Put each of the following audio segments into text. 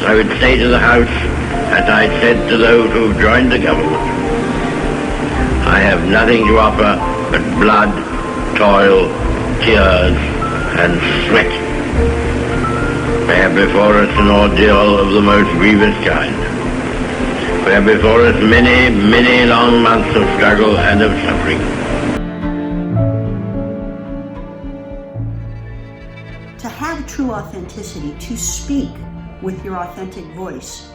I would say to the House, as I said to those who joined the government, I have nothing to offer but blood, toil, tears, and sweat. We have before us an ordeal of the most grievous kind. We have before us many, many long months of struggle and of suffering. To have true authenticity, to speak with your authentic voice,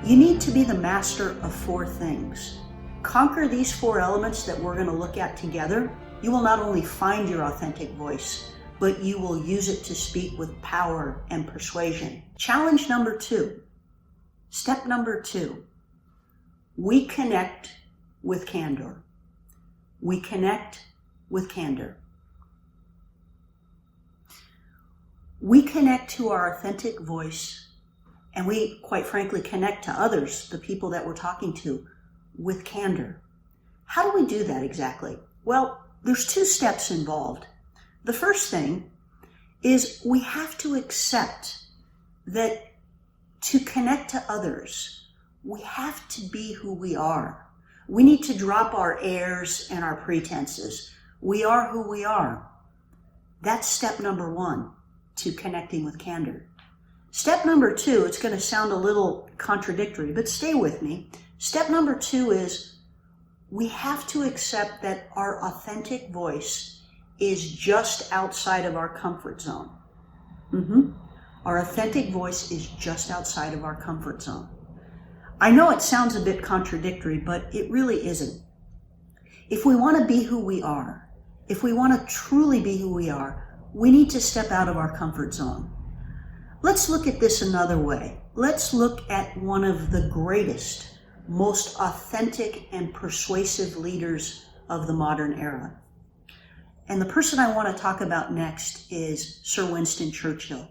you need to be the master of four things. Conquer these four elements that we're going to look at together. You will not only find your authentic voice, but you will use it to speak with power and persuasion. Challenge number 2. Step number 2. We connect with candor. We connect with candor. We connect to our authentic voice, and we, quite frankly, connect to others, the people that we're talking to, with candor. How do we do that exactly? Well, there's 2 steps involved. The first thing is we have to accept that to connect to others, we have to be who we are. We need to drop our airs and our pretenses. We are who we are. That's step number 1 to connecting with candor. Step number 2, it's going to sound a little contradictory, but stay with me. Step number 2 is we have to accept that our authentic voice is just outside of our comfort zone. Our authentic voice is just outside of our comfort zone. I know it sounds a bit contradictory, but it really isn't. If we want to be who we are, if we want to truly be who we are, we need to step out of our comfort zone. Let's look at this another way. Let's look at one of the greatest, most authentic and persuasive leaders of the modern era. And the person I want to talk about next is Sir Winston Churchill.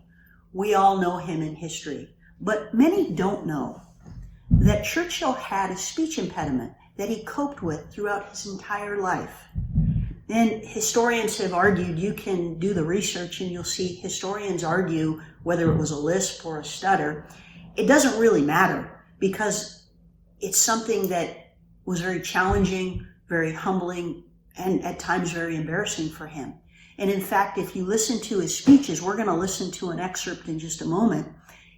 We all know him in history, but many don't know that Churchill had a speech impediment that he coped with throughout his entire life. And historians have argued, you can do the research and you'll see historians argue whether it was a lisp or a stutter. It doesn't really matter because it's something that was very challenging, very humbling, and at times very embarrassing for him. And in fact, if you listen to his speeches, we're going to listen to an excerpt in just a moment.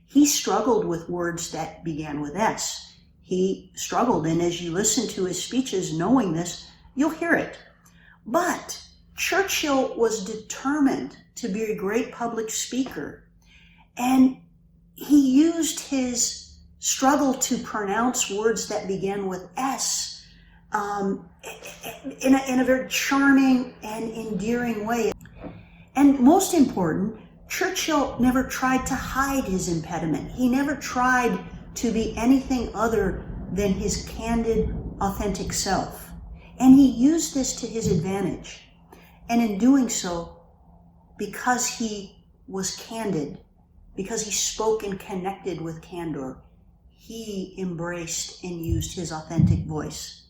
He struggled with words that began with S. He struggled, and as you listen to his speeches, knowing this, you'll hear it. But Churchill was determined to be a great public speaker, and he used his struggle to pronounce words that began with S in a very charming and endearing way. And most important, Churchill never tried to hide his impediment. He never tried to be anything other than his candid, authentic self. And he used this to his advantage. And in doing so, because he was candid, because he spoke and connected with candor, he embraced and used his authentic voice.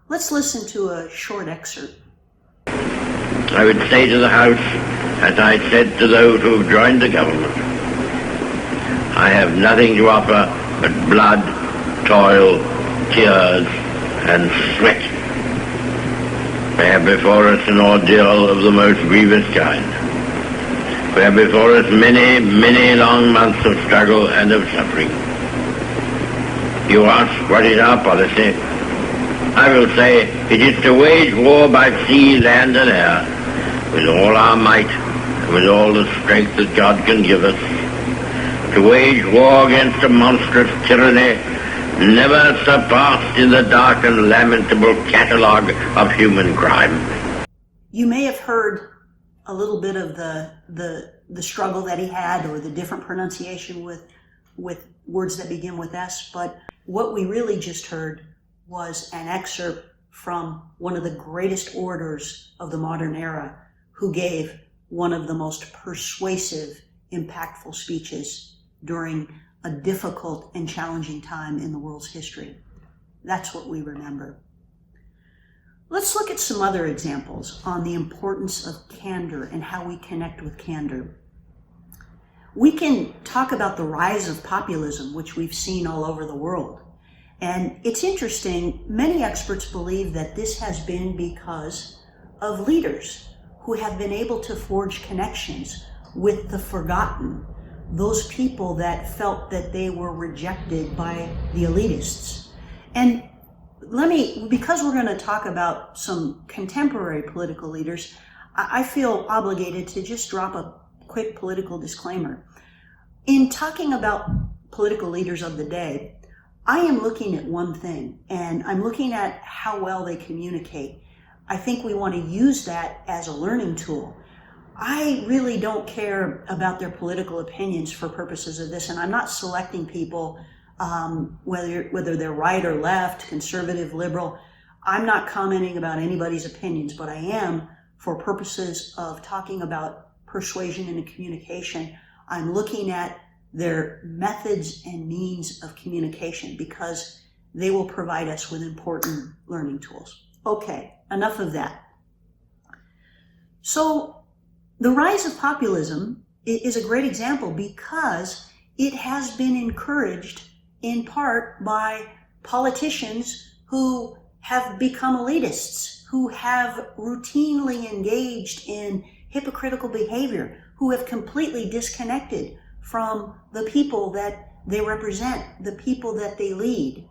Let's listen to a short excerpt. I would say to the House, as I said to those who joined the government, I have nothing to offer but blood, toil, tears, and sweat. We have before us an ordeal of the most grievous kind. We have before us many, many long months of struggle and of suffering. You ask, what is our policy? I will say, it is to wage war by sea, land, and air, with all our might, and with all the strength that God can give us, to wage war against a monstrous tyranny never surpassed in the dark and lamentable catalogue of human crime. You may have heard a little bit of the struggle that he had, or the different pronunciation with words that begin with S, but what we really just heard was an excerpt from one of the greatest orators of the modern era, who gave one of the most persuasive, impactful speeches during a difficult and challenging time in the world's history. That's what we remember. Let's look at some other examples on the importance of candor and how we connect with candor. We can talk about the rise of populism, which we've seen all over the world. And it's interesting, many experts believe that this has been because of leaders who have been able to forge connections with the forgotten, those people that felt that they were rejected by the elitists. And because we're going to talk about some contemporary political leaders, I feel obligated to just drop a quick political disclaimer. In talking about political leaders of the day, I am looking at one thing, and I'm looking at how well they communicate. I think we want to use that as a learning tool. I really don't care about their political opinions for purposes of this, and I'm not selecting people, whether they're right or left, conservative, liberal. I'm not commenting about anybody's opinions, but I am, for purposes of talking about persuasion and communication, I'm looking at their methods and means of communication because they will provide us with important learning tools. Okay, enough of that. So the rise of populism is a great example because it has been encouraged in part by politicians who have become elitists, who have routinely engaged in hypocritical behavior, who have completely disconnected from the people that they represent, the people that they lead.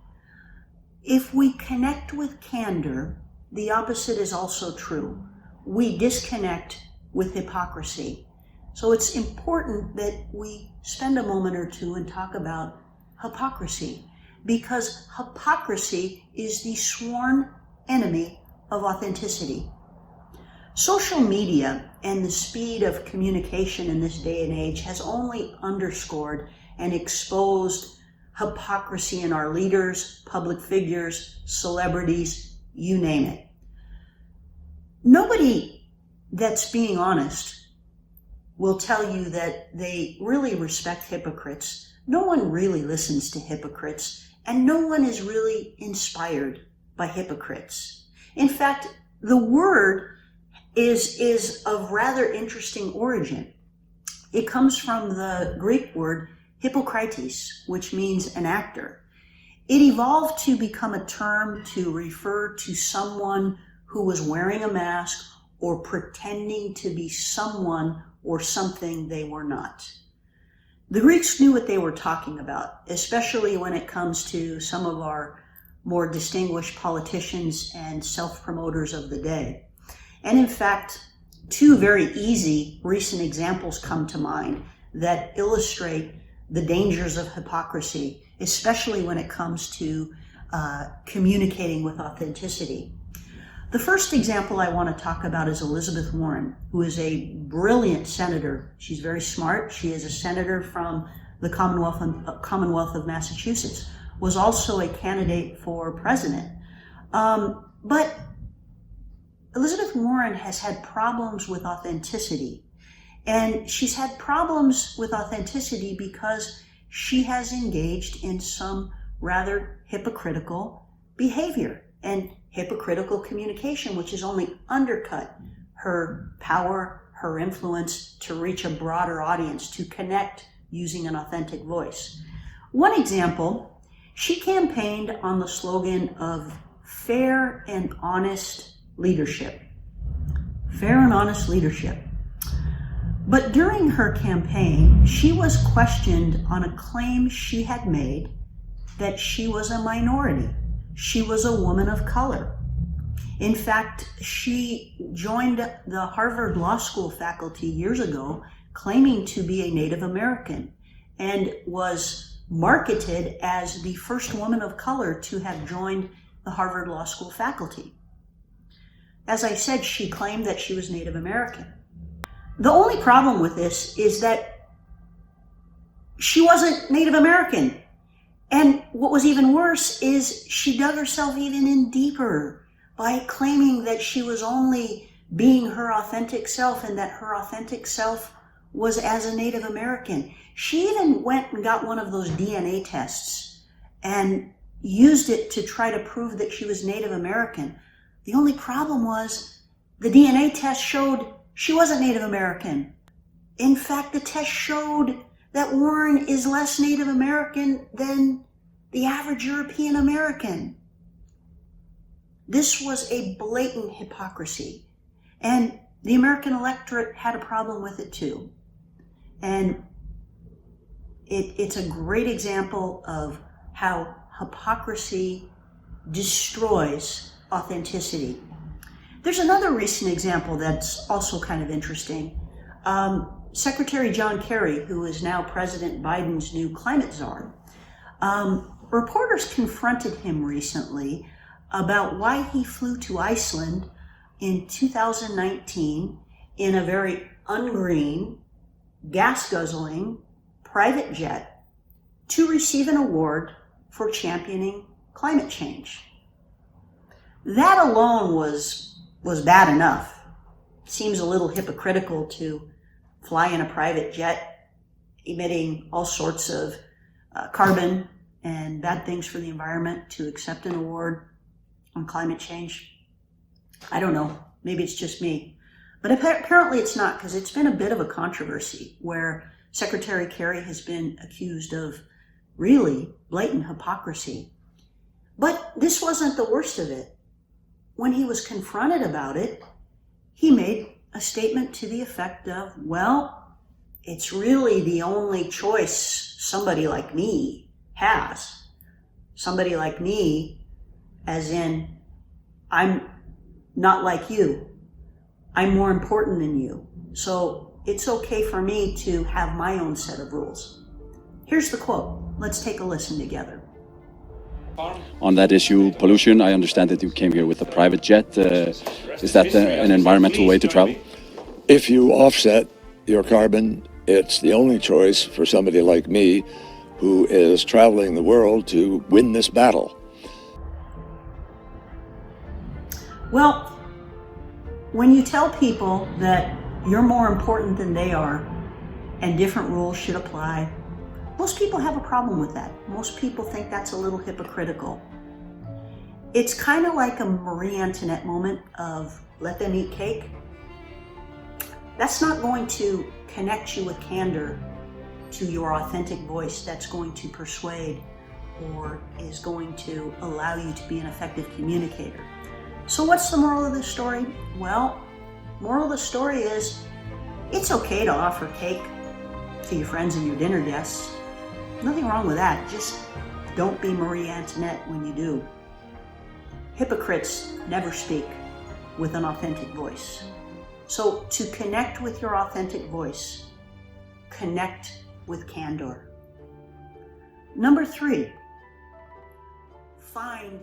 If we connect with candor, the opposite is also true. We disconnect with hypocrisy. So it's important that we spend a moment or two and talk about hypocrisy, because hypocrisy is the sworn enemy of authenticity. Social media and the speed of communication in this day and age has only underscored and exposed hypocrisy in our leaders, public figures, celebrities, you name it. Nobody that's being honest will tell you that they really respect hypocrites. No one really listens to hypocrites, and no one is really inspired by hypocrites. In fact, the word is of rather interesting origin. It comes from the Greek word hypokrites, which means an actor. It evolved to become a term to refer to someone who was wearing a mask or pretending to be someone or something they were not. The Greeks knew what they were talking about, especially when it comes to some of our more distinguished politicians and self-promoters of the day. And in fact, two very easy recent examples come to mind that illustrate the dangers of hypocrisy, especially when it comes to communicating with authenticity. The first example I want to talk about is Elizabeth Warren, who is a brilliant senator. She's very smart. She is a senator from the Commonwealth of Massachusetts, was also a candidate for president. But Elizabeth Warren has had problems with authenticity. And she's had problems with authenticity because she has engaged in some rather hypocritical behavior and hypocritical communication, which has only undercut her power, her influence to reach a broader audience, to connect using an authentic voice. One example, she campaigned on the slogan of fair and honest leadership. Fair and honest leadership. But during her campaign, she was questioned on a claim she had made that she was a minority. She was a woman of color. In fact, she joined the Harvard Law School faculty years ago claiming to be a Native American and was marketed as the first woman of color to have joined the Harvard Law School faculty. As I said, she claimed that she was Native American. The only problem with this is that she wasn't Native American. And what was even worse is she dug herself even in deeper by claiming that she was only being her authentic self and that her authentic self was as a Native American. She even went and got one of those DNA tests and used it to try to prove that she was Native American. The only problem was the DNA test showed she wasn't Native American. In fact, the test showed that Warren is less Native American than the average European American. This was a blatant hypocrisy, and the American electorate had a problem with it too. And it's a great example of how hypocrisy destroys authenticity. There's another recent example that's also kind of interesting. Secretary John Kerry, who is now President Biden's new climate czar, reporters confronted him recently about why he flew to Iceland in 2019 in a very ungreen, gas-guzzling private jet to receive an award for championing climate change. That alone was bad enough. Seems a little hypocritical to fly in a private jet emitting all sorts of carbon and bad things for the environment to accept an award on climate change. I don't know, maybe it's just me. But apparently it's not, because it's been a bit of a controversy where Secretary Kerry has been accused of really blatant hypocrisy. But this wasn't the worst of it. When he was confronted about it, he made a statement to the effect of, well, it's really the only choice somebody like me has. Somebody like me, as in, I'm not like you. I'm more important than you. So it's okay for me to have my own set of rules. Here's the quote. Let's take a listen together. On that issue, pollution, I understand that you came here with a private jet. Is that an environmental way to travel? If you offset your carbon, it's the only choice for somebody like me who is traveling the world to win this battle. Well, when you tell people that you're more important than they are and different rules should apply, most people have a problem with that. Most people think that's a little hypocritical. It's kind of like a Marie Antoinette moment of let them eat cake. That's not going to connect you with candor to your authentic voice. That's going to persuade or is going to allow you to be an effective communicator. So what's the moral of this story? Well, moral of the story is it's okay to offer cake to your friends and your dinner guests. Nothing wrong with that. Just don't be Marie Antoinette when you do. Hypocrites never speak with an authentic voice. So to connect with your authentic voice, connect with candor. Number 3, find